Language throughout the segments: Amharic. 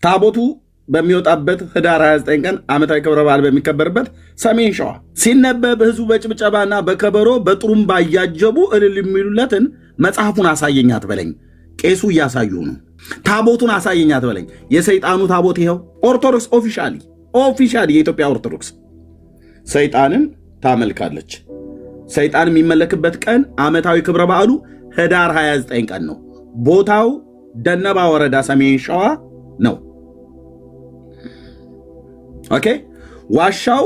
ታቦቱ በሚወጣበት ህዳር 29 ቀን ዓመታዊ ክብረ በዓል በሚከበርበት ሰሜን ሸዋ ሲነበብ ህዝቡ በጭብጨባና በከበሮ በጥሩምባ እያጀቡ እልል የሚሉለትን መጽሐፉን አሳየኝ አትበለኝ። ቄሱ እያሳዩ ነው። ታቦቱን አሳየኝ አትበለኝ። የሰይጣኑ ታቦት ይኸው። ኦርቶዶክስ ኦፊሻሊ የኢትዮጵያ ኦርቶዶክስ ሰይጣንን ታመልካለች። ሰይጣን የሚመለክበት ቀን ዓመታዊ ክብረ በዓሉ ህዳር 29 ቀን ነው። ቦታው ደነባ ወረዳ ሰሜን ሸዋ ነው። ኦኬ። ዋሻው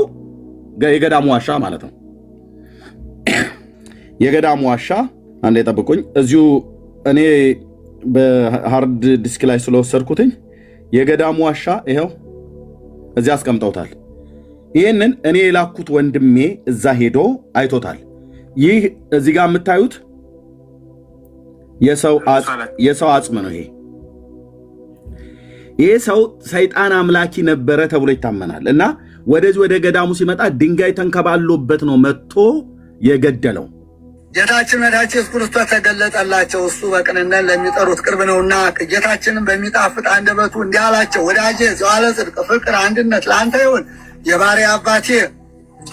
የገዳሙ ዋሻ ማለት ነው። የገዳሙ ዋሻ አንዴ ጠብቁኝ። እዚሁ እኔ በሃርድ ዲስክ ላይ ስለወሰድኩትኝ የገዳሙ ዋሻ ይኸው እዚያ አስቀምጠውታል። ይህንን እኔ የላኩት ወንድሜ እዛ ሄዶ አይቶታል። ይህ እዚህ ጋር የምታዩት የሰው አጽም ነው። ይሄ ሰው ሰይጣን አምላኪ ነበረ ተብሎ ይታመናል እና ወደዚህ ወደ ገዳሙ ሲመጣ ድንጋይ ተንከባሎበት ነው መጥቶ የገደለው። ጌታችን መድኃኒታችን ኢየሱስ ክርስቶስ ተገለጠላቸው። እሱ በቅንነት ለሚጠሩት ቅርብ ነውና ጌታችንን በሚጣፍጥ አንደበቱ እንዲህ አላቸው። ወዳጄ ዘዋለ ጽድቅ፣ ፍቅር፣ አንድነት ለአንተ ይሁን። የባሪያ አባቴ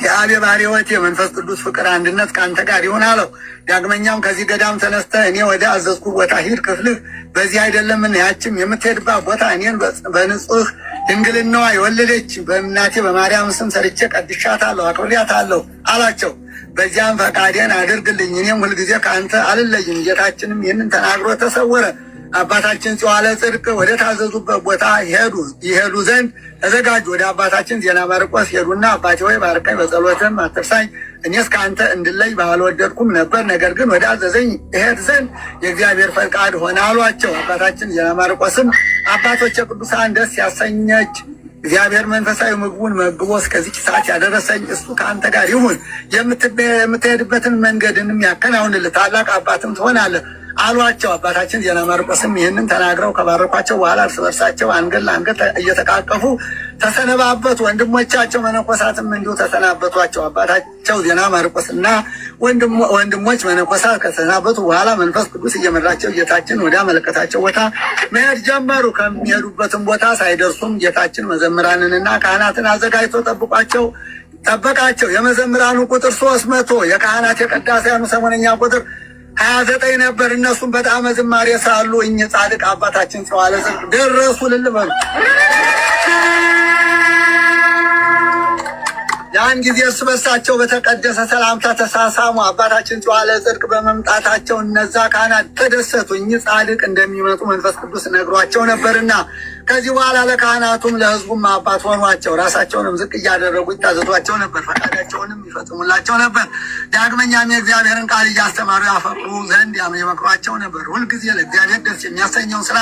የአብ የባሕርይ ሕይወት የመንፈስ ቅዱስ ፍቅር አንድነት ከአንተ ጋር ይሁን አለው። ዳግመኛም ከዚህ ገዳም ተነስተህ እኔ ወደ አዘዝኩ ቦታ ሂድ፣ ክፍልህ በዚህ አይደለምን? ያችም የምትሄድባት ቦታ እኔን በንጹሕ ድንግልናዋ የወለደች በእናቴ በማርያም ስም ሰርቼ ቀድሻታለሁ፣ አክብሬያታለሁ አላቸው። በዚያም ፈቃዴን አድርግልኝ፣ እኔም ሁልጊዜ ከአንተ አልለይም። ጌታችንም ይህንን ተናግሮ ተሰወረ። አባታችን ዘዋለ ጽድቅ ወደ ታዘዙበት ቦታ ይሄዱ ዘንድ ተዘጋጁ። ወደ አባታችን ዜና ማርቆስ ሄዱና አባቴ ሆይ ባርከኝ፣ በጸሎትም አትርሳኝ፣ እኔስ ከአንተ እንድለይ ባልወደድኩም ነበር፣ ነገር ግን ወደ አዘዘኝ እሄድ ዘንድ የእግዚአብሔር ፈቃድ ሆነ አሏቸው። አባታችን ዜና ማርቆስም አባቶች ቅዱሳን ደስ ያሰኘች እግዚአብሔር መንፈሳዊ ምግቡን መግቦ እስከዚህ ሰዓት ያደረሰኝ እሱ ከአንተ ጋር ይሁን፣ የምትሄድበትን መንገድንም ያከናውንልህ፣ ታላቅ አባትም ትሆናለህ አሏቸው። አባታችን ዜና ማርቆስም ይህንን ተናግረው ከባረኳቸው በኋላ እርስ በርሳቸው አንገት ለአንገት እየተቃቀፉ ተሰነባበቱ። ወንድሞቻቸው መነኮሳትም እንዲሁ ተሰናበቷቸው። አባታቸው ዜና ማርቆስና ወንድሞች መነኮሳት ከተሰናበቱ በኋላ መንፈስ ቅዱስ እየመራቸው ጌታችን ወደ አመለከታቸው ቦታ መሄድ ጀመሩ። ከሚሄዱበትም ቦታ ሳይደርሱም ጌታችን መዘምራንንና ካህናትን አዘጋጅቶ ጠበቃቸው። የመዘምራኑ ቁጥር 300 የካህናት የቀዳሴያኑ ሰሞነኛ ቁጥር 29 ነበር። እነሱም በጣም ዝማሬ ሳሉ እኚህ ጻድቅ አባታችን ዘዋለ ጽድቅ ደረሱ። ልልበሉ ያን ጊዜ እርስ በርሳቸው በተቀደሰ ሰላምታ ተሳሳሙ። አባታችን ዘዋለ ጽድቅ በመምጣታቸው እነዛ ካህናት ተደሰቱ። እኚህ ጻድቅ እንደሚመጡ መንፈስ ቅዱስ ነግሯቸው ነበርና ከዚህ በኋላ ለካህናቱም ለሕዝቡም አባት ሆኗቸው። ራሳቸውንም ዝቅ እያደረጉ ይታዘዟቸው ነበር፣ ፈቃዳቸውንም ይፈጽሙላቸው ነበር። ዳግመኛም የእግዚአብሔርን ቃል እያስተማሩ ያፈቅሩ ዘንድ ይመክሯቸው ነበር። ሁልጊዜ ለእግዚአብሔር ደስ የሚያሰኘውን ስራ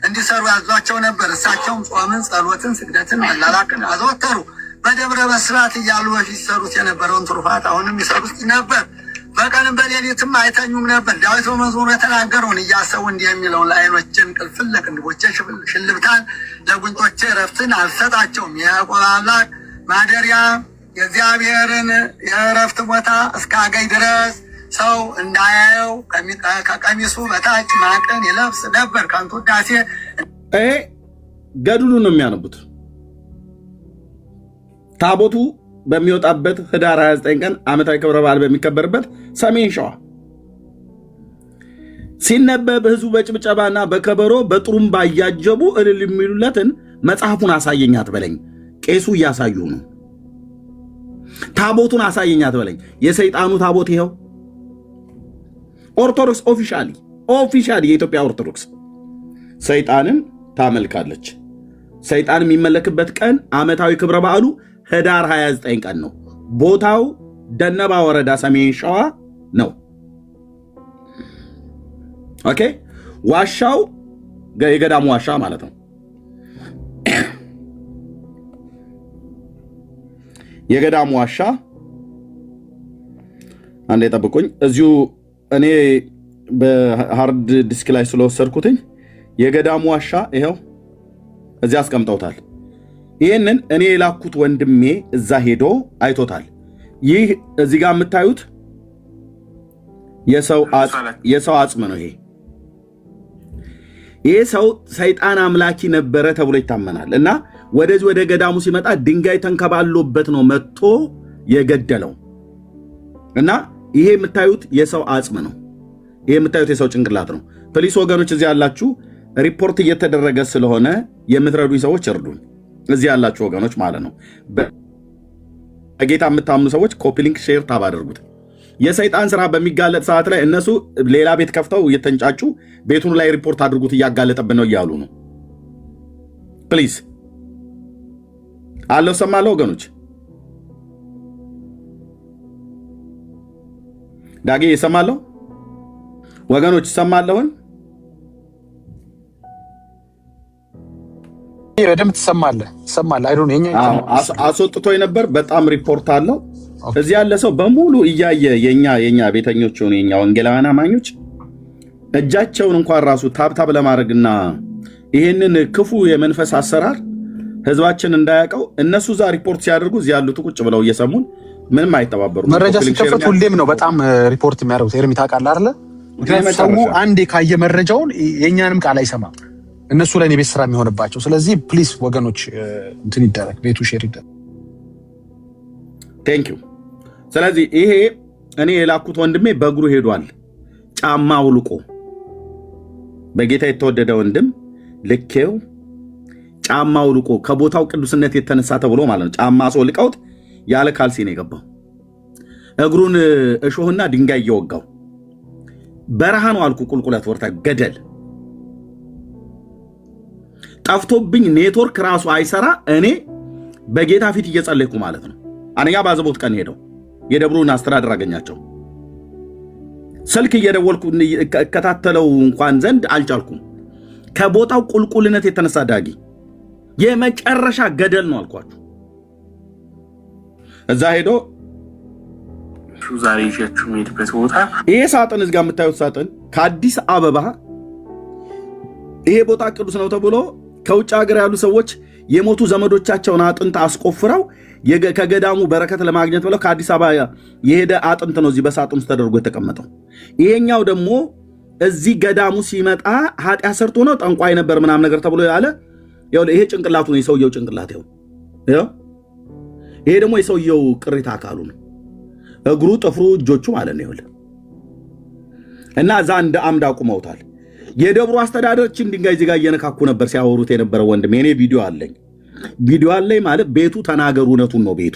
እንዲሰሩ ያዟቸው ነበር። እሳቸውም ጾምን፣ ጸሎትን፣ ስግደትን፣ መላላክን አዘወተሩ። በደብረ በስራት እያሉ በፊት ይሰሩት የነበረውን ትሩፋት አሁንም ይሰሩት ነበር። በቀንም በሌሊትም አይተኙም ነበር። ዳዊት በመዝሙሩ የተናገረውን እያሰቡ እንዲህ የሚለውን ለዓይኖቼ እንቅልፍን፣ ለክንዶቼ ሽልብታን፣ ለጉንጮቼ እረፍትን አልሰጣቸውም። የያዕቆብ አምላክ ማደሪያ የእግዚአብሔርን የእረፍት ቦታ እስካገኝ ድረስ ሰው እንዳያየው ከቀሚሱ በታች ማቅን ይለብስ ነበር። ከንቱ ውዳሴ ገድሉ ነው የሚያነቡት። ታቦቱ በሚወጣበት ህዳር 29 ቀን ዓመታዊ ክብረ በዓል በሚከበርበት ሰሜን ሸዋ ሲነበብ ህዝቡ በጭብጨባና በከበሮ በጥሩምባ እያጀቡ እልል የሚሉለትን መጽሐፉን አሳየኝ አትበለኝ። ቄሱ እያሳዩ ነው። ታቦቱን አሳየኝ አትበለኝ። የሰይጣኑ ታቦት ይኸው። ኦርቶዶክስ ኦፊሻሊ የኢትዮጵያ ኦርቶዶክስ ሰይጣንን ታመልካለች። ሰይጣን የሚመለክበት ቀን ዓመታዊ ክብረ በዓሉ ህዳር 29 ቀን ነው። ቦታው ደነባ ወረዳ ሰሜን ሸዋ ነው። ኦኬ። ዋሻው የገዳሙ ዋሻ ማለት ነው። የገዳሙ ዋሻ አንዴ ጠብቁኝ። እዚሁ እኔ በሃርድ ዲስክ ላይ ስለወሰድኩትኝ የገዳሙ ዋሻ ይኸው እዚያ አስቀምጠውታል። ይህንን እኔ የላኩት ወንድሜ እዛ ሄዶ አይቶታል። ይህ እዚህ ጋር የምታዩት የሰው አጽም ነው። ይሄ ሰው ሰይጣን አምላኪ ነበረ ተብሎ ይታመናል። እና ወደዚህ ወደ ገዳሙ ሲመጣ ድንጋይ ተንከባሎበት ነው መጥቶ የገደለው። እና ይሄ የምታዩት የሰው አጽም ነው። ይሄ የምታዩት የሰው ጭንቅላት ነው። ፕሊስ ወገኖች እዚህ ያላችሁ ሪፖርት እየተደረገ ስለሆነ የምትረዱኝ ሰዎች እርዱኝ። እዚህ ያላችሁ ወገኖች ማለት ነው። በጌታ የምታምኑ ሰዎች ኮፒ ሊንክ ሼር ታብ አድርጉት። የሰይጣን ስራ በሚጋለጥ ሰዓት ላይ እነሱ ሌላ ቤት ከፍተው እየተንጫጩ ቤቱን ላይ ሪፖርት አድርጉት እያጋለጠብን ነው እያሉ ነው። ፕሊዝ አለው ሰማለሁ ወገኖች። ዳጌ ይሰማለሁ ወገኖች፣ ይሰማለሁን? በደምብ ትሰማለህ? አስወጥቶኝ ነበር። በጣም ሪፖርት አለው። እዚህ ያለ ሰው በሙሉ እያየ የኛ ቤተኞች ሆኑ የኛ ወንጌላውያን አማኞች እጃቸውን እንኳን ራሱ ታብታብ ለማድረግና ይህንን ክፉ የመንፈስ አሰራር ህዝባችን እንዳያውቀው እነሱ እዛ ሪፖርት ሲያደርጉ እዚህ ያሉት ቁጭ ብለው እየሰሙን ምንም አይተባበሩ። መረጃ ሲከፈት ሁሌም ነው በጣም ሪፖርት የሚያደርጉት። ኤርሚ ታውቃለህ አይደለ? ምክንያቱም ሰው አንዴ ካየ መረጃውን የእኛንም ቃል አይሰማም። እነሱ ላይ የቤት ስራ የሚሆንባቸው። ስለዚህ ፕሊስ ወገኖች እንትን ይደረግ፣ ቤቱ ሼር ይደረግ። ቴንክ ዩ። ስለዚህ ይሄ እኔ የላኩት ወንድሜ በእግሩ ሄዷል፣ ጫማ አውልቆ። በጌታ የተወደደ ወንድም ልኬው ጫማ አውልቆ ከቦታው ቅዱስነት የተነሳ ተብሎ ማለት ነው። ጫማ አስወልቀውት ያለ ካልሲ ነው የገባው። እግሩን እሾህና ድንጋይ እየወጋው በረሃ ነው አልኩ። ቁልቁለት ወርታ ገደል ጠፍቶብኝ ኔትወርክ ራሱ አይሰራ። እኔ በጌታ ፊት እየጸለይኩ ማለት ነው። አንኛ ባዘቦት ቀን ሄደው የደብሩን አስተዳደር አገኛቸው። ስልክ እየደወልኩ እከታተለው እንኳን ዘንድ አልቻልኩም። ከቦታው ቁልቁልነት የተነሳ ዳጊ የመጨረሻ ገደል ነው አልኳችሁ። እዛ ሄዶ ዛሬ ይዣችሁ የምሄድበት ቦታ ይሄ ሳጥን እዚህ ጋር የምታዩት ሳጥን ከአዲስ አበባ ይሄ ቦታ ቅዱስ ነው ተብሎ ከውጭ ሀገር ያሉ ሰዎች የሞቱ ዘመዶቻቸውን አጥንት አስቆፍረው ከገዳሙ በረከት ለማግኘት ብለው ከአዲስ አበባ የሄደ አጥንት ነው እዚህ በሳጥን ውስጥ ተደርጎ የተቀመጠው። ይሄኛው ደግሞ እዚህ ገዳሙ ሲመጣ ኃጢአት ሰርቶ ነው ጠንቋይ ነበር ምናምን ነገር ተብሎ ያለ ይሄ ጭንቅላቱ ነው፣ የሰውየው ጭንቅላት ይኸው። ይሄ ደግሞ የሰውየው ቅሪታ አካሉ ነው፣ እግሩ፣ ጥፍሩ፣ እጆቹ ማለት ነው። ይኸውልህ እና እዛ እንደ አምድ አቁመውታል። የደብሩ አስተዳደሮችን ድንጋይ ዚጋ እየነካኩ ነበር ሲያወሩት የነበረው ወንድም። የኔ ቪዲዮ አለኝ ማለት ቤቱ ተናገሩ፣ እውነቱን ነው። ቤቱ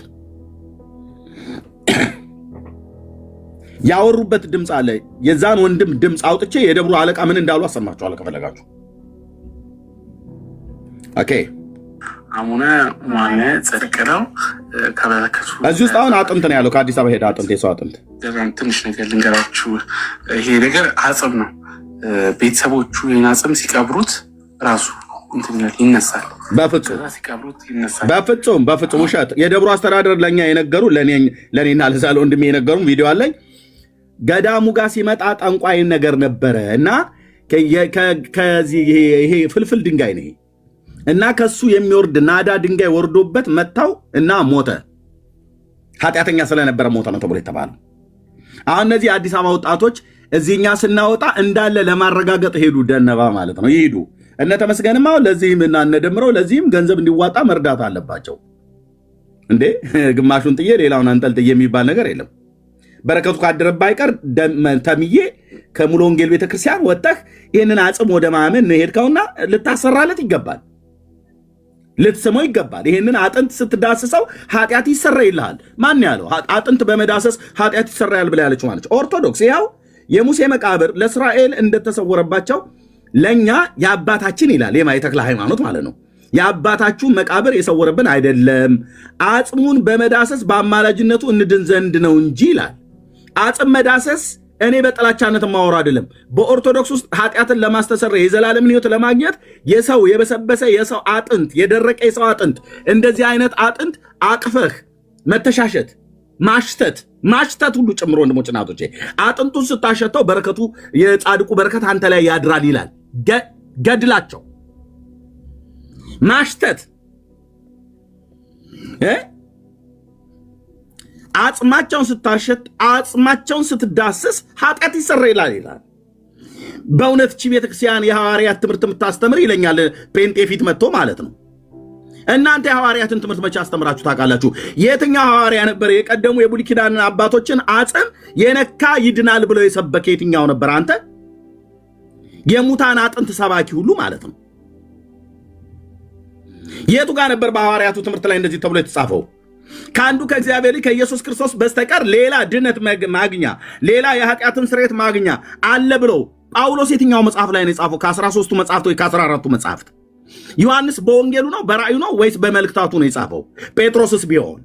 ያወሩበት ድምፅ አለ። የዛን ወንድም ድምፅ አውጥቼ የደብሩ አለቃ ምን እንዳሉ አሰማችኋለሁ ከፈለጋችሁ። ኦኬ አሙነ ማነ ጽድቅ ነው ከበረከቱ። እዚህ ውስጥ አሁን አጥንት ነው ያለው፣ ከአዲስ አበባ ሄደ አጥንት፣ የሰው አጥንት። ትንሽ ነገር ልንገራችሁ። ይሄ ነገር አጽም ነው። ቤተሰቦቹ ይህን አጽም ሲቀብሩት ራሱ ይነሳል። በፍጹም ውሸት። የደብሩ አስተዳደር ለእኛ የነገሩ ለእኔና ለዛለ ወንድሜ የነገሩ ቪዲዮ አለኝ። ገዳሙ ጋር ሲመጣ ጠንቋይን ነገር ነበረ እና ይሄ ፍልፍል ድንጋይ ነው እና ከሱ የሚወርድ ናዳ ድንጋይ ወርዶበት መታው እና ሞተ። ኃጢአተኛ ስለነበረ ሞተ ነው ተብሎ የተባለው። አሁን እነዚህ የአዲስ አበባ ወጣቶች እዚህኛ ስናወጣ እንዳለ ለማረጋገጥ ሄዱ። ደነባ ማለት ነው ይሄዱ። እነ ተመስገንማ ለዚህም እና እነ ደምረው ለዚህም ገንዘብ እንዲዋጣ መርዳት አለባቸው እንዴ። ግማሹን ጥዬ ሌላውን አንጠልጥዬ የሚባል ነገር የለም። በረከቱ ካደረባ አይቀር ተምዬ ከሙሉ ወንጌል ቤተክርስቲያን ወጣህ ይህንን አጽም ወደ ማመን ሄድከውና ልታሰራለት ይገባል፣ ልትስመው ይገባል። ይህንን አጥንት ስትዳስሰው ኃጢአት ይሰረይልሃል። ማን ያለው? አጥንት በመዳሰስ ኃጢአት ይሰረያል ብላ ያለችው ማለች ኦርቶዶክስ። ያው የሙሴ መቃብር ለእስራኤል እንደተሰወረባቸው ለእኛ የአባታችን ይላል የማየ ተክለ ሃይማኖት ማለት ነው። የአባታችሁ መቃብር የሰወረብን አይደለም፣ አጽሙን በመዳሰስ በአማላጅነቱ እንድን ዘንድ ነው እንጂ ይላል። አጽም መዳሰስ እኔ በጥላቻነት ማወራ አይደለም። በኦርቶዶክስ ውስጥ ኃጢአትን ለማስተሰረይ የዘላለምን ሕይወት ለማግኘት የሰው የበሰበሰ የሰው አጥንት፣ የደረቀ የሰው አጥንት፣ እንደዚህ አይነት አጥንት አቅፈህ መተሻሸት፣ ማሽተት ሁሉ ጭምሮ ወንድሞች እናቶቼ፣ አጥንቱን ስታሸተው በረከቱ የጻድቁ በረከት አንተ ላይ ያድራል ይላል። ገድላቸው ማሽተት አጽማቸውን ስታሸት፣ አጽማቸውን ስትዳስስ ኃጢአት ይሰረይላል ይላል። በእውነት ቺ ቤተክርስቲያን የሐዋርያት ትምህርት የምታስተምር ይለኛል ጴንጤ ፊት መጥቶ ማለት ነው። እናንተ የሐዋርያትን ትምህርት መቼ አስተምራችሁ ታውቃላችሁ? የትኛው ሐዋርያ ነበር የቀደሙ የብሉይ ኪዳን አባቶችን አጽም የነካ ይድናል ብለው የሰበከ የትኛው ነበር? አንተ የሙታን አጥንት ሰባኪ ሁሉ ማለት ነው። የቱ ጋር ነበር በሐዋርያቱ ትምህርት ላይ እንደዚህ ተብሎ የተጻፈው? ከአንዱ ከእግዚአብሔር ከኢየሱስ ክርስቶስ በስተቀር ሌላ ድነት ማግኛ ሌላ የኃጢአትን ስርየት ማግኛ አለ ብለው ጳውሎስ የትኛው መጽሐፍ ላይ ነው የጻፈው? ከ13ቱ መጽሐፍት ወይ ከ14ቱ መጽሐፍት? ዮሐንስ በወንጌሉ ነው በራእዩ ነው ወይስ በመልእክታቱ ነው የጻፈው? ጴጥሮስስ ቢሆን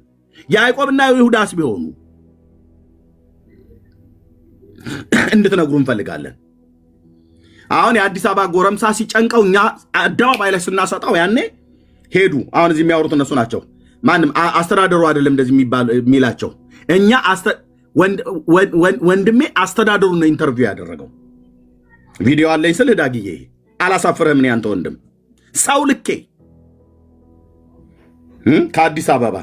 ያዕቆብና ይሁዳስ ቢሆኑ እንድትነግሩ እንፈልጋለን። አሁን የአዲስ አበባ ጎረምሳ ሲጨንቀው እኛ አደባባይ ላይ ስናሰጣው ያኔ ሄዱ። አሁን እዚህ የሚያወሩት እነሱ ናቸው። ማንም አስተዳደሩ አይደለም እንደዚህ የሚላቸው። እኛ ወንድሜ አስተዳደሩ ነው ኢንተርቪው ያደረገው። ቪዲዮ አለኝ ስልህ ዳግዬ አላሳፍርህም። እኔ አንተ ወንድም ሰው ልኬ ከአዲስ አበባ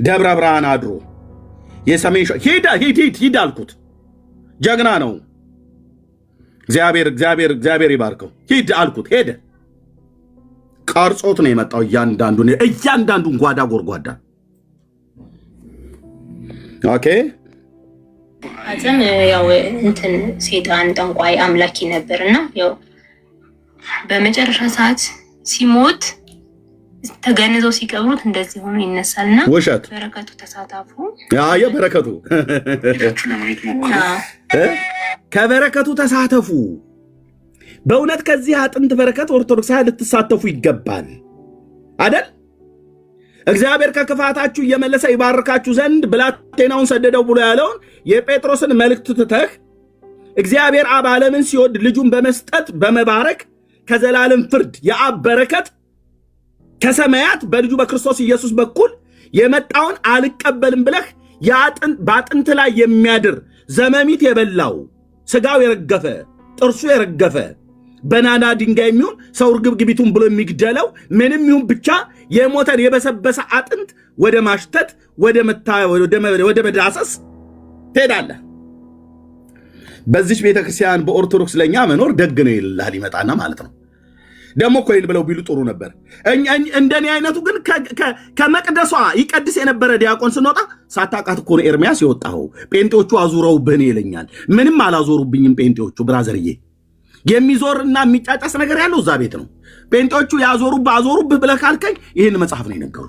ደብረ ብርሃን አድሮ የሰሜን ሂድ አልኩት። ጀግና ነው። እግዚአብሔር ይባርከው። ሂድ አልኩት። ሄደ። ቀርጾት ነው የመጣው። እያንዳንዱን ጓዳ ጎርጓዳ። ኦኬ አዘም ያው እንትን ሴጣን ጠንቋይ አምላኪ ነበርና ያው በመጨረሻ ሰዓት ሲሞት ተገንዘው ሲቀብሩት እንደዚህ ሆኖ ይነሳልና ውሸት። በረከቱ ተሳታፉ። በረከቱ ከበረከቱ ተሳተፉ። በእውነት ከዚህ አጥንት በረከት ኦርቶዶክሳውያን ልትሳተፉ ይገባል አይደል? እግዚአብሔር ከክፋታችሁ እየመለሰ ይባርካችሁ ዘንድ ብላቴናውን ሰደደው ብሎ ያለውን የጴጥሮስን መልእክት ትተህ እግዚአብሔር አብ ዓለምን ሲወድ ልጁን በመስጠት በመባረክ ከዘላለም ፍርድ የአብ በረከት ከሰማያት በልጁ በክርስቶስ ኢየሱስ በኩል የመጣውን አልቀበልም ብለህ በአጥንት ላይ የሚያድር ዘመሚት የበላው ስጋው የረገፈ ጥርሱ የረገፈ በናና ድንጋይ የሚሆን ሰው ርግብግቢቱን ብሎ የሚግደለው ምንም ይሁን ብቻ የሞተን የበሰበሰ አጥንት ወደ ማሽተት ወደ መዳሰስ ትሄዳለህ። በዚች ቤተክርስቲያን በኦርቶዶክስ ለኛ መኖር ደግ ነው ይልሃል ይመጣና ማለት ነው። ደግሞ እኮ ይህን ብለው ቢሉ ጥሩ ነበር። እንደኔ አይነቱ ግን ከመቅደሷ ይቀድስ የነበረ ዲያቆን ስንወጣ ሳታውቃት እኮ ነው ኤርሚያስ የወጣኸው። ጴንጤዎቹ አዙረውብህን ይለኛል። ምንም አላዞሩብኝም ጴንጤዎቹ ብራዘርዬ። የሚዞርና የሚጫጫስ ነገር ያለው እዛ ቤት ነው። ጴንጤዎቹ አዞሩብህ ብለህ ካልከኝ ይህን መጽሐፍ ነው የነገሩ።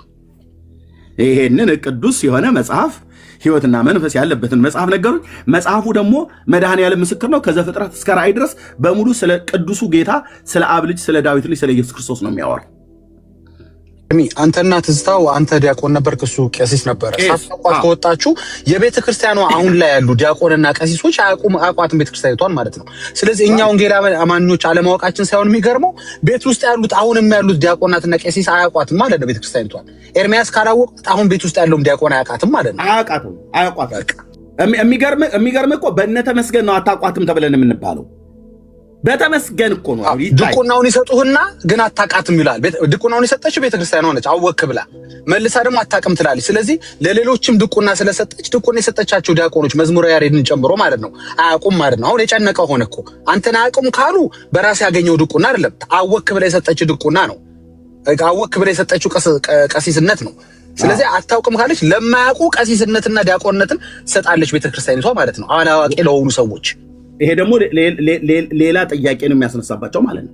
ይሄንን ቅዱስ የሆነ መጽሐፍ ሕይወትና መንፈስ ያለበትን መጽሐፍ ነገሩኝ። መጽሐፉ ደግሞ መድኃኔዓለም ምስክር ነው። ከዘፍጥረት እስከ ራእይ ድረስ በሙሉ ስለ ቅዱሱ ጌታ፣ ስለ አብ ልጅ፣ ስለ ዳዊት ልጅ፣ ስለ ኢየሱስ ክርስቶስ ነው የሚያወራው። አንተና ትዝታው አንተ ዲያቆን ነበር፣ እሱ ቀሲስ ነበረ። ሳታውቋት ከወጣችሁ የቤተ ክርስቲያኗ አሁን ላይ ያሉ ዲያቆንና ቀሲሶች አያውቋትም ቤተክርስቲያኒቷን ማለት ነው። ስለዚህ እኛ ወንጌላውያን አማኞች አለማወቃችን ሳይሆን የሚገርመው ቤት ውስጥ ያሉት አሁንም ያሉት ዲያቆናትና ቀሲስ አያውቋትም ማለት ነው ቤተክርስቲያኒቷን። ኤርሚያስ ካላወቁት አሁን ቤት ውስጥ ያለውም ዲያቆን አያውቃትም ማለት ነው። አያውቋትም። የሚገርም እኮ በእነተመስገን ነው አታውቋትም ተብለን የምንባለው። በተመስገን እኮ ነው። ድቁናውን ይሰጡህና ግን አታውቃትም ይላል። ድቁናውን የሰጠችው ቤተክርስቲያን ሆነች አወክ ብላ መልሳ ደግሞ አታውቅም ትላለች። ስለዚህ ለሌሎችም ድቁና ስለሰጠች ድቁና የሰጠቻቸው ዲያቆኖች መዝሙረ ያሬድን ጨምሮ ማለት ነው አያውቁም ማለት ነው። አሁን የጨነቀው ሆነ እኮ አንተን አያውቁም ካሉ በራስ ያገኘው ድቁና አይደለም፣ አወክ ብላ የሰጠችው ድቁና ነው። አወክ ብላ የሰጠችው ቀሲስነት ነው። ስለዚህ አታውቅም ካለች ለማያውቁ ቀሲስነትና ዲያቆንነትን ሰጣለች ቤተክርስቲያኒቷ ማለት ነው፣ አላዋቂ ለሆኑ ሰዎች። ይሄ ደግሞ ሌላ ጥያቄ ነው የሚያስነሳባቸው ማለት ነው።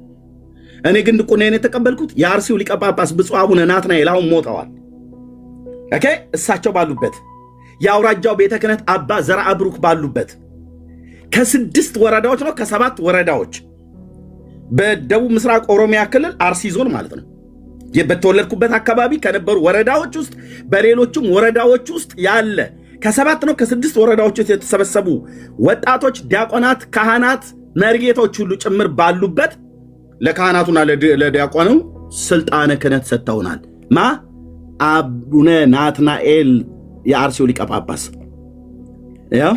እኔ ግን ድቁናዬን የተቀበልኩት የአርሲው ሊቀ ጳጳስ ብፁዕ አቡነ ናትናኤል አሁን ሞተዋል። ኦኬ፣ እሳቸው ባሉበት የአውራጃው ቤተ ክህነት አባ ዘርአ ብሩክ ባሉበት ከ6 ወረዳዎች ነው ከ7 ወረዳዎች በደቡብ ምስራቅ ኦሮሚያ ክልል አርሲ ዞን ማለት ነው በተወለድኩበት አካባቢ ከነበሩ ወረዳዎች ውስጥ በሌሎችም ወረዳዎች ውስጥ ያለ ከ7 ነው ከ6 ወረዳዎች የተሰበሰቡ ወጣቶች፣ ዲያቆናት፣ ካህናት፣ መርጌቶች ሁሉ ጭምር ባሉበት ለካህናቱና ለዲያቆኑ ስልጣነ ክህነት ሰጥተውናል። አቡነ ናትናኤል የአርሲው ሊቀ ጳጳስ። ያው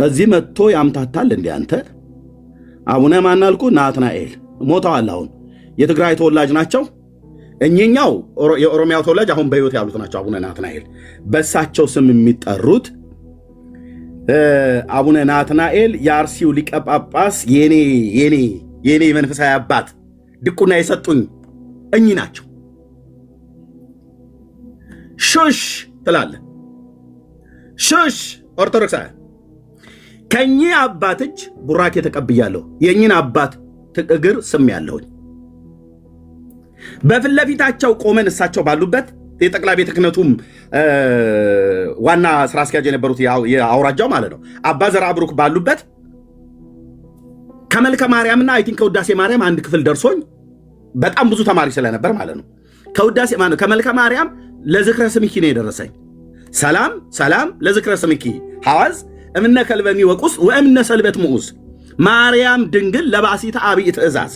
እዚህ መጥቶ ያምታታል እንዴ አንተ? አቡነ ማናልኩ ናትናኤል ሞተዋል። አሁን የትግራይ ተወላጅ ናቸው። እኚኛው የኦሮሚያው ተወላጅ አሁን በሕይወት ያሉት ናቸው። አቡነ ናትናኤል በእሳቸው ስም የሚጠሩት አቡነ ናትናኤል የአርሲው ሊቀ ጳጳስ የኔ መንፈሳዊ አባት ድቁና የሰጡኝ እኚህ ናቸው። ሹሽ ትላለ። ሹሽ ኦርቶዶክሳውያን ከኚህ አባት እጅ ቡራኬ ተቀብያለሁ። የኚህን አባት እግር ስም ያለሁኝ በፊት ለፊታቸው ቆመን እሳቸው ባሉበት የጠቅላይ ቤተ ክህነቱም ዋና ስራ አስኪያጅ የነበሩት የአውራጃው ማለት ነው አባ ዘርዓ ብሩክ ባሉበት ከመልከ ማርያምና አይ ቲንክ ከውዳሴ ማርያም አንድ ክፍል ደርሶኝ በጣም ብዙ ተማሪ ስለነበር ማለት ነው ከመልከ ማርያም ለዝክረ ስምኪ ነው የደረሰኝ። ሰላም ሰላም ለዝክረ ስምኪ ሐዋዝ እምነ ከልበሚ ወቁስ ወእምነ ሰልበት ሙኡዝ ማርያም ድንግል ለባሲተ አብይ ትእዛዝ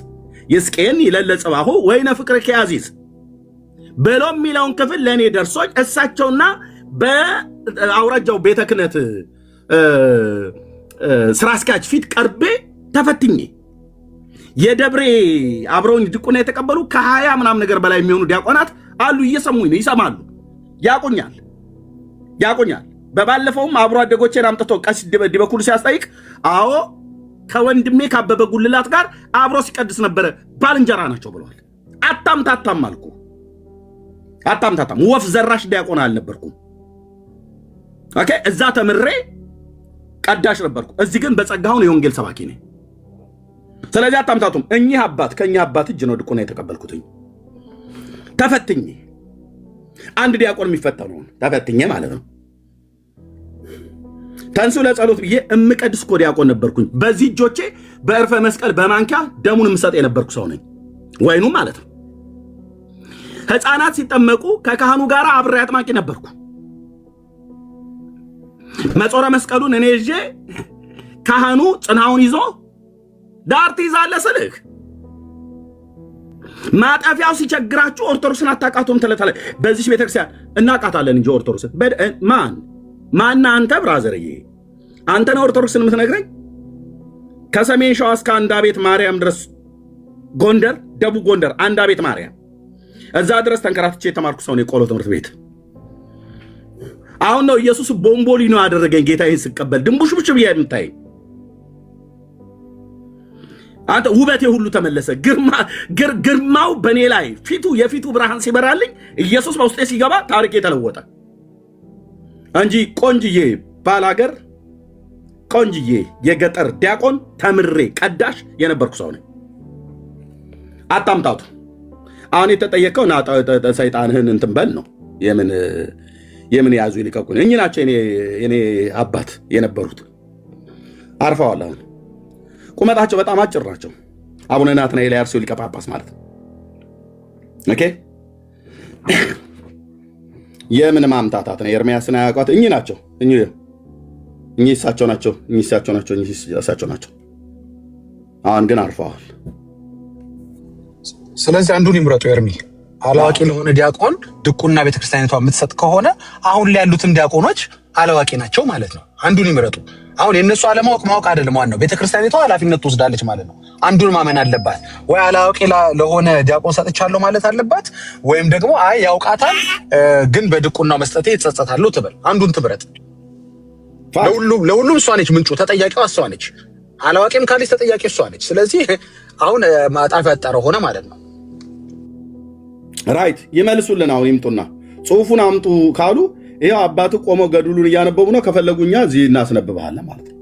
ይስቄን ይለለጽባሁ ወይነ ፍቅር ከያዚዝ ብሎ የሚለውን ክፍል ለእኔ ደርሶኝ እሳቸውና በአውራጃው ቤተ ክህነት ስራ አስኪያጅ ፊት ቀርቤ ተፈትኜ የደብሬ አብረውኝ ድቁና የተቀበሉ ከ20 ምናምን ነገር በላይ የሚሆኑ ዲያቆናት አሉ። እየሰሙኝ ነው፣ ይሰማሉ፣ ያቁኛል። በባለፈውም አብሮ አደጎቼን አምጥቶ ቀሲስ ዲበኩሉ ሲያስጠይቅ አዎ ከወንድሜ ካበበ ጉልላት ጋር አብሮ ሲቀድስ ነበረ፣ ባልንጀራ ናቸው ብለዋል። አታምታታም አልኩ። አታምታታም ወፍ ዘራሽ ዲያቆን አልነበርኩም። ኦኬ እዛ ተምሬ ቀዳሽ ነበርኩ። እዚህ ግን በጸጋውን የወንጌል ሰባኪ ነኝ። ስለዚህ አታምታቱም። እኚህ አባት ከእኚህ አባት እጅ ነው ድቁና የተቀበልኩትኝ። ተፈትኜ አንድ ዲያቆን የሚፈተው ነው ተፈትኜ ማለት ነው። ተንሱ ለጸሎት ብዬ እምቀድስ እኮ ዲያቆን ነበርኩኝ። በዚህ እጆቼ በእርፈ መስቀል በማንኪያ ደሙን የምሰጥ የነበርኩ ሰው ነኝ። ወይኑ ማለት ነው። ሕፃናት ሲጠመቁ ከካህኑ ጋር አብሬ አጥማቂ ነበርኩ። መጾረ መስቀሉን እኔ ይዤ ካህኑ ጽናውን ይዞ ዳር ትይዛለህ ስልህ ማጠፊያው ሲቸግራችሁ ኦርቶዶክስን አታውቃቱም ትለታለ። በዚህ ቤተክርስቲያን እናውቃታለን እንጂ ኦርቶዶክስን ማን አንተ ብራዘርዬ አንተ ነው ኦርቶዶክስን የምትነግረኝ? ከሰሜን ሸዋ እስከ አንዳ ቤት ማርያም ድረስ ጎንደር፣ ደቡብ ጎንደር አንዳ ቤት ማርያም እዛ ድረስ ተንከራትቼ የተማርኩ ሰው ነው። የቆሎ ትምህርት ቤት አሁን ነው ኢየሱስ ቦምቦሊኖ ያደረገኝ። ጌታዬን ስቀበል ድንቡሽቡሽ ብዬ የምታይ አንተ ውበቴ ሁሉ ተመለሰ። ግርማው በኔ ላይ የፊቱ ብርሃን ሲበራልኝ ኢየሱስ በውስጤ ሲገባ ታሪክ የተለወጠ እንጂ ቆንጅዬ ባላገር ቆንጅዬ የገጠር ዲያቆን ተምሬ ቀዳሽ የነበርኩ ሰው ነኝ። አታምታቱ። አሁን የተጠየቀው ና ሰይጣንህን እንትን በል ነው። የምን ያዙ ይልቀቁኝ። እኚህ ናቸው የኔ አባት የነበሩት። አርፈዋል። አሁን ቁመታቸው በጣም አጭር ናቸው። አቡነ ናትናኤል የአርሲው ሊቀ ጳጳስ ማለት ነው። ኦኬ የምን ማምታታት ነው? ኤርምያስን አያውቋት? እኚህ ናቸው። እኚህ እሳቸው ናቸው። እሳቸው ናቸው። አሁን ግን አርፈዋል። ስለዚህ አንዱን ይምረጡ። ኤርሚ አላዋቂ ለሆነ ዲያቆን ድቁና ቤተክርስቲያኒቷ የምትሰጥ ከሆነ አሁን ላይ ያሉትም ዲያቆኖች አላዋቂ ናቸው ማለት ነው። አንዱን ይምረጡ። አሁን የነሱ አለማወቅ ማወቅ አይደለም ዋናው፣ ቤተክርስቲያኒቷ ኃላፊነት ትወስዳለች ማለት ነው። አንዱን ማመን አለባት። ወይ አላዋቂ ለሆነ ዲያቆን ሰጥቻለሁ ማለት አለባት፣ ወይም ደግሞ አይ ያውቃታል ግን በድቁናው መስጠቴ ይጸጸታለሁ ትበል። አንዱን ትምረጥ። ለሁሉም እሷ ነች ምንጩ፣ ተጠያቂዋ እሷ ነች። አላዋቂም ካለች ተጠያቂ እሷ ነች። ስለዚህ አሁን ማጣፍ ያጣረው ሆነ ማለት ነው። ራይት ይመልሱልን። አሁን ይምጡና ጽሁፉን አምጡ ካሉ ይሄው አባቱ ቆመው ገድሉን እያነበቡ ነው። ከፈለጉኛ እዚህ እናስነብብሃለን ማለት ነው።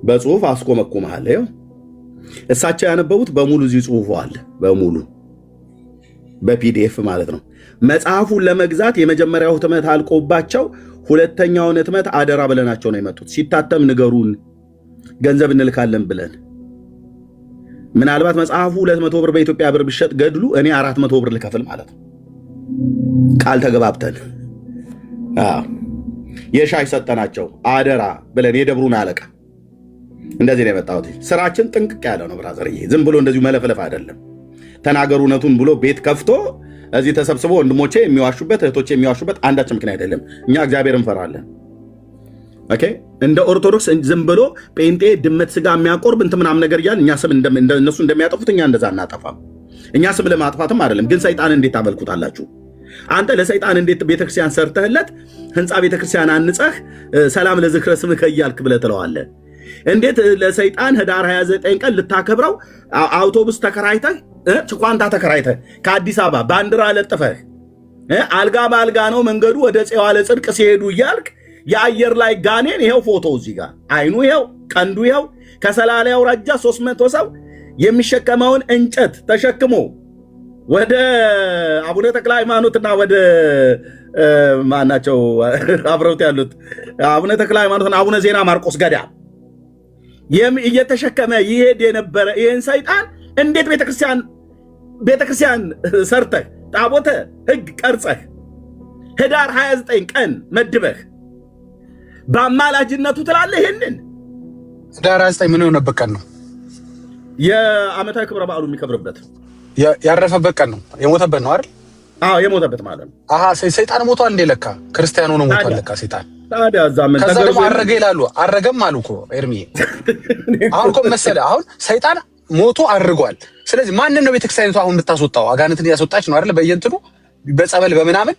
በጽሁፍ አስቆመቁመሃል። ይኸው እሳቸው ያነበቡት በሙሉ እዚህ ጽሁፉ አለ፣ በሙሉ በፒዲኤፍ ማለት ነው። መጽሐፉን ለመግዛት የመጀመሪያው ህትመት አልቆባቸው ሁለተኛውን ህትመት አደራ ብለናቸው ነው የመጡት። ሲታተም ንገሩን ገንዘብ እንልካለን ብለን ምናልባት መጽሐፉ 200 ብር በኢትዮጵያ ብር ቢሸጥ ገድሉ እኔ 400 ብር ልከፍል ማለት ነው። ቃል ተገባብተን የሻይ ሰጠናቸው አደራ ብለን የደብሩን አለቃ እንደዚህ ነው የመጣሁት። ስራችን ጥንቅቅ ያለ ነው ብራዘርዬ፣ ዝም ብሎ እንደዚሁ መለፍለፍ አይደለም። ተናገሩ እውነቱን ብሎ ቤት ከፍቶ እዚህ ተሰብስቦ ወንድሞቼ የሚዋሹበት እህቶቼ የሚዋሹበት አንዳችን ምክንያት የለም። እኛ እግዚአብሔር እንፈራለን። ኦኬ እንደ ኦርቶዶክስ ዝም ብሎ ጴንጤ ድመት ስጋ የሚያቆርብ እንትን ምናምን ነገር እያልን እኛ ስም እነሱ እንደሚያጠፉት እኛ እንደዛ እናጠፋም። እኛ ስም ለማጥፋትም አይደለም። ግን ሰይጣን እንዴት ታመልኩታላችሁ? አንተ ለሰይጣን እንዴት ቤተክርስቲያን ሰርተህለት ህንፃ ቤተክርስቲያን አንጸህ ሰላም ለዝክረ ስምከ እያልክ ብለህ ትለዋለህ? እንዴት ለሰይጣን ህዳር 29 ቀን ልታከብረው አውቶቡስ ተከራይተህ ችኳንታ ተከራይተህ ከአዲስ አበባ ባንዲራ ለጥፈህ አልጋ በአልጋ ነው መንገዱ ወደ ጽዋለ ጽድቅ ሲሄዱ እያልክ የአየር ላይ ጋኔን ይሄው ፎቶ እዚህ ጋር አይኑ ይሄው ቀንዱ ይሄው ከሰላሌ አውራጃ 300 ሰው የሚሸከመውን እንጨት ተሸክሞ ወደ አቡነ ተክለ ሃይማኖትና ወደ ማናቸው አብረውት ያሉት አቡነ ተክለ ሃይማኖትና አቡነ ዜና ማርቆስ ገዳም እየተሸከመ ይሄድ የነበረ ይሄን ሰይጣን እንዴት ቤተክርስቲያን ሰርተህ ታቦተ ህግ ቀርጸህ ህዳር 29 ቀን መድበህ በአማላጅነቱ ትላለህ? ይሄንን ህዳር 29 ምን የሆነበት ቀን ነው? የዓመታዊ ክብረ በዓሉ የሚከብርበት ያረፈበት ቀን ነው። የሞተበት ነው አይደል? አዎ የሞተበት ማለት ነው። አሃ ሰይጣን ሞቷል እንዴ? ለካ ክርስቲያኑ ነው ሞቷል ለካ ሰይጣን። ታዲያ ዛመን ከዛ ደግሞ አረገ ይላሉ። አረገም አሉ እኮ ኤርሚ። አሁን እኮ መሰለህ አሁን ሰይጣን ሞቶ አርጓል። ስለዚህ ማንን ነው ቤተክርስቲያኒቱ አሁን የምታስወጣው? አጋንንትን እያስወጣች ነው አይደል? በየእንትኑ በጸበል በምናምን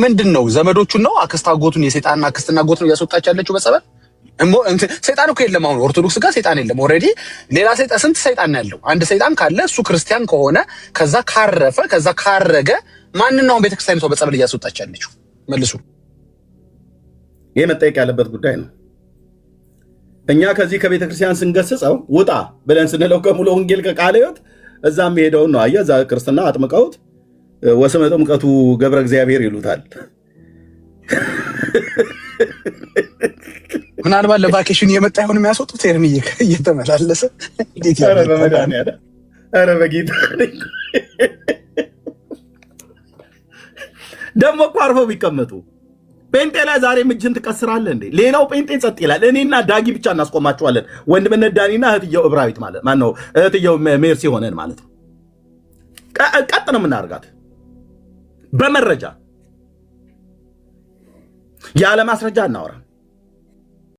ምንድን ነው ዘመዶቹን ነው አክስት አጎቱን የሰይጣንና አክስትና አጎት ነው እያስወጣች ያለችው በጸበል። ሰይጣን እኮ የለም አሁን ኦርቶዶክስ ጋር ሰይጣን የለም። ኦልሬዲ ሌላ ሰይጣን ስንት ሰይጣን ነው ያለው? አንድ ሰይጣን ካለ እሱ ክርስቲያን ከሆነ ከዛ ካረፈ ከዛ ካረገ ማንን ነው ቤተክርስቲያኒቷ በጸበል እያስወጣች ያለችው? መልሱ። ይሄ መጠየቅ ያለበት ጉዳይ ነው። እኛ ከዚህ ከቤተክርስቲያን ስንገስጸው ውጣ ብለን ስንለው ከሙሉ ወንጌል ከቃለ ሕይወት እዛም ሄደውን ነው አየህ። እዛ ክርስትና አጥምቀውት ወስመ ጥምቀቱ ገብረ እግዚአብሔር ይሉታል። ምናልባት ለቫኬሽን የመጣ ይሆን የሚያስወጡት ኤርሚዬ እየተመላለሰ እንዴት ያለ ኧረ በጌታ ደግሞ እኮ አርፈው ቢቀመጡ ጴንጤ ላይ ዛሬም እጅን ትቀስራለህ እንዴ? ሌላው ጴንጤ ጸጥ ይላል። እኔና ዳጊ ብቻ እናስቆማቸዋለን። ወንድምነት ዳኒና እህትየው እብራዊት ማለት ማነው እህትየው ሜርሲ ሆነን ማለት ነው። ቀጥ ነው የምናደርጋት በመረጃ ያለ ማስረጃ እናወራ።